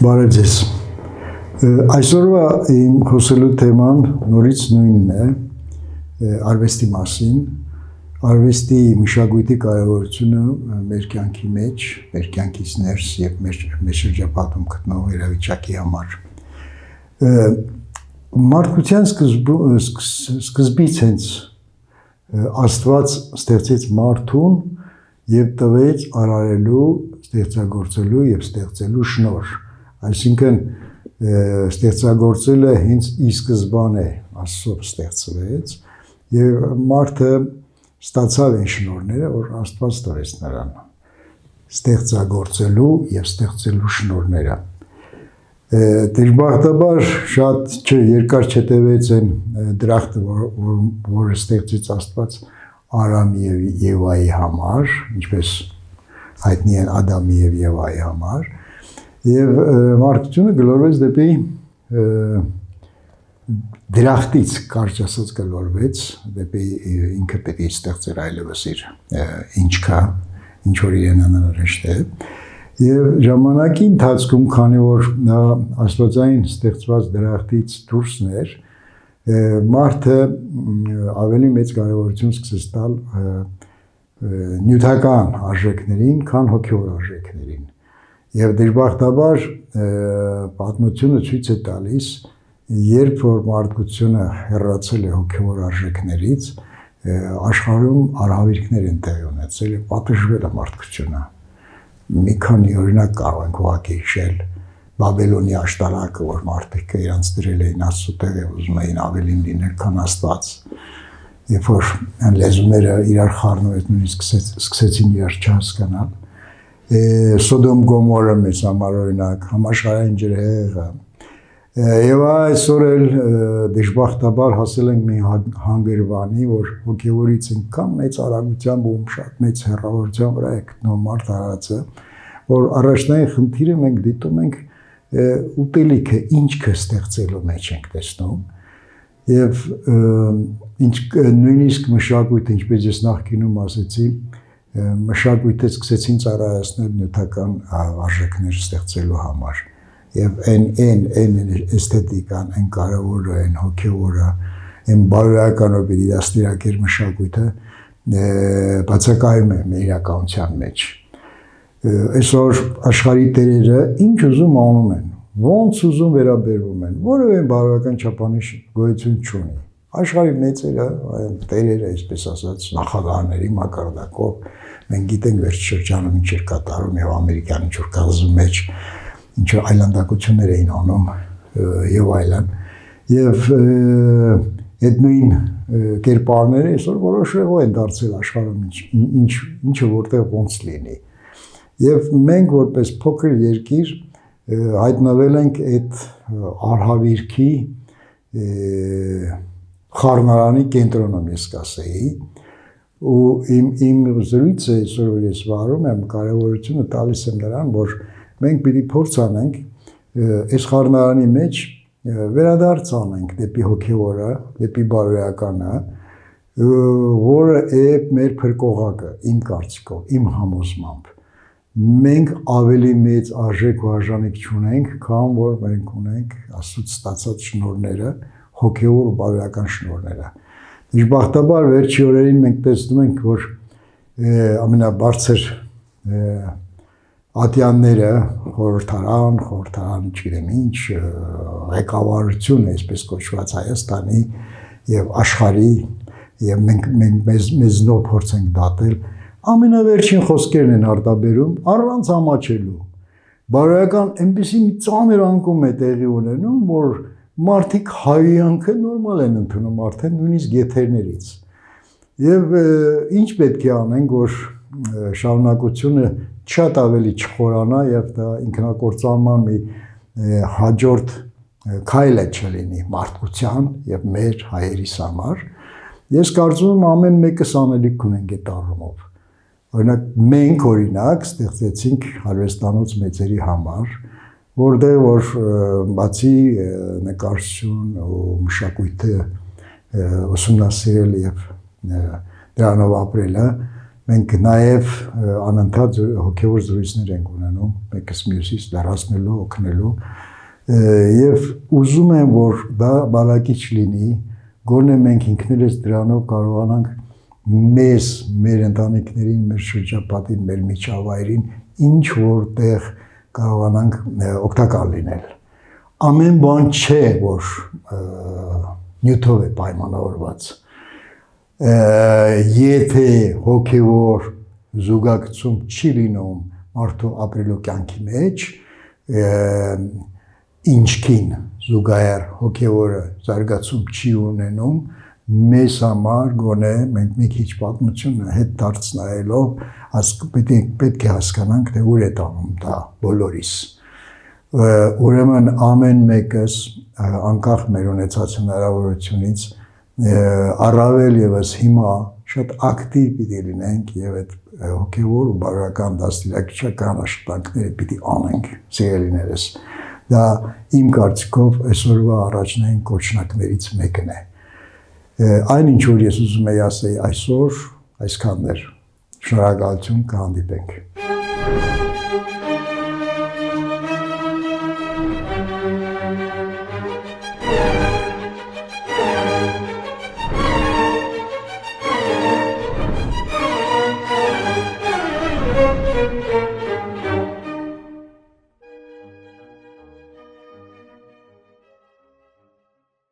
Բարև ձեզ։ Այսօրվա իմ խոսելու թեման նորից նույնն է արվեստի մասին, արվեստի մշակույթի կարևորությունը մեր կյանքի մեջ, մեր կյանքից ներս եւ մեր շրջապատում գտնվող իրավիճակի համար։ Մարդկության սկզբից հենց Աստված ստեղծեց մարդուն եւ տվեց արարելու, ստեղծագործելու եւ ստեղծելու շնորհ։ Այսինքն ստեղծագործելը հենց ի սկզբանե Աստծով ստեղծվեց եւ մարդը ստացավ այն շնորհները, որ Աստված տվեց նրան ստեղծագործելու եւ ստեղծելու շնորհները։ Դժբախտաբար շատ երկար չտևեց այն դրախտը, որը ստեղծեց Աստված Արամի եւ Եվայի համար, ինչպես հայտնի են Ադամի եւ Եվայի համար, եւ մարդկությունը գլորվեց դեպի դրախտից, կարճ ասած գլորվեց դեպի ինքը պետք է ստեղծեր այլևս իր ինչքա, ինչ որ իրեն անհրաժեշտ է։ Եվ ժամանակի ընթացքում, քանի որ նա աստվածային ստեղծված դրախտից դուրսն էր, մարդը ավելի մեծ կարևորություն սկսեց տալ նյութական արժեքներին, քան հոգևոր արժեքներին։ Եվ դժբախտաբար պատմությունը ցույց է տալիս, երբ որ մարդկությունը հեռացել է հոգևոր արժեքներից, աշխարհում արհավիրքներ են տեղի ունեցել եւ պատժվել է մարդկությունը։ Մի քանի օրինակ կարող ենք ուղղակի հիշել Բաբելոնի աշտարակը, որ մարդիկ իրանց դրել էին Աստծո տեղը, ուզում էին ավելին լինել, քան Աստված։ Երբ որ լեզուները իրար խառնվեց, նույնիսկ սկսեցին իրար չհասկանալ։ Սոդոմ Գոմորը մեծ համար օրինակ, համաշխարհային ջրհեղեղը։ Եվ այսօր էլ դժբախտաբար հասել ենք մի հանգրվանի, որ հոգևորից այնքան մեծ արագությամբ ու շատ մեծ հեռավորության վրա է գտնվում մարդ արածը, որ առաջնային խնդիրը մենք դիտում ենք ուտելիքը, ինչքը ստեղծելու մեջ ենք տեսնում։ Եվ նույնիսկ մշակույթը, ինչպես ես նախկինում ասեցի, մշակույթը սկսեցին ծառայացնել նյութական արժեքներ ստեղծելու համար։ Եվ այն էսթետիկան, այն կարևորը, այն հոգևորը, այն բարոյականով պիտի դաստիարակեր մշակույթը բացակայում է մեր իրականության մեջ։ Այսօր աշխարհի տերերը ինչ ուզում անում են, ոնց ուզում վերաբերվում են, որևէ բարոյական չափանիշ գոյություն չունի։ Աշխարհի մեծերը, տերերը, այսպես ասած, նախագահների մակարդակով, մենք գիտենք վերջ շրջանում ինչ էր կատարում եւ ամերիկյան ինչ որ կղզու մեջ ինչ որ այլանդակություններ էին անում եւ այլն։ Եվ այդ նույն կերպարները այսօր որոշակի են դարձել աշխարհում ինչը որտեղ ոնց լինի։ Եվ մենք որպես փոքր երկիր հայտնվել ենք այդ արհավիրքի խառնարանի կենտրոնում, ես կասեի, ու իմ զրույցը այսօր որ ես վարում եմ, կարևորությունը տալիս եմ նրան, որ մենք պիտի փորձ անենք այս խառնարանի մեջ վերադարձ անենք դեպի հոգևորը, դեպի բարոյականը, որը է մեր փրկողակը, իմ կարծիքով, իմ համոզմամբ։ Մենք ավելի մեծ արժեք ու արժանիք չունենք, քան որ մենք ունենք Աստծուց ստացած շնորհները, հոգևոր ու բարոյական շնորհները։ Դժբախտաբար վերջի օրերին մենք տեսնում ենք, որ ամենաբարձր ատյանները, խորհրդարան, չգիտեմ ինչ, ղեկավարություն, այսպես կոչված Հայաստանի եւ աշխարհի, եւ մենք մեզնով փորձ ենք դատել, ամենավերջին խոսքերն են արտաբերում առանց ամաչելու։ Բարոյական այնպեսի մի ծանր անկում է տեղի ունենում, որ մարդիկ հայյանքը նորմալ են ընդունում արդեն նույնիսկ եթերներից։ Եվ ինչ պետք է անենք, որ շարունակությունը շատ ավելի չխորանա եւ դա ինքնակործանման մի հաջորդ քայլը չլինի մարդկության եւ մեր հայերիս համար։ Ես կարծում եմ ամեն մեկս անելիք ունենք այդ առումով։ Օրինակ մենք օրինակ ստեղծեցինք արվեստանոց մեծերի համար, որտեղ որ բացի նկարչություն ու մշակույթը ուսումնասիրել եւ դրանով ապրելը, Մենք նաև անընդհատ հոգևոր զրույցներ ենք ունենում, մեկս մյուսից լրացնելու, օգնելու եւ ուզում եմ, որ դա բալակիչ լինի, գոնե մենք ինքներս դրանով կարողանանք մեզ, մեր ընտանիքներին, մեր շրջապատին, մեր միջավայրին ինչ որտեղ կարողանանք օգտակար լինել։ Ամեն բան չէ, որ նյութով է պայմանավորված։ Եթե հոգևոր զուգակցում չի լինում մարդու ապրելու կյանքի մեջ, ինչքին զուգահեռ հոգևորը զարգացում չի ունենում, մեզ համար գոնե մենք մի քիչ պատմությունը հետ դարձ նայելով պետք է հասկանանք, թե ուր է տանում դա բոլորիս։ Ուրեմն ամեն մեկս անկախ մեր ունեցած հնարավորությունից առավել եւս հիմա շատ ակտիվ պիտի լինենք եւ այդ հոգևոր ու բարոյական դաստիարակչական աշխատանքները պիտի անենք, սիրելիներս։ Դա իմ կարծիքով այսօրվա առաջնային կոչնակներից մեկն է։ Այն ինչ որ ես ուզում եի ասել այսօր, այսքանն էր։ Շնորհակալություն, կհանդիպենք։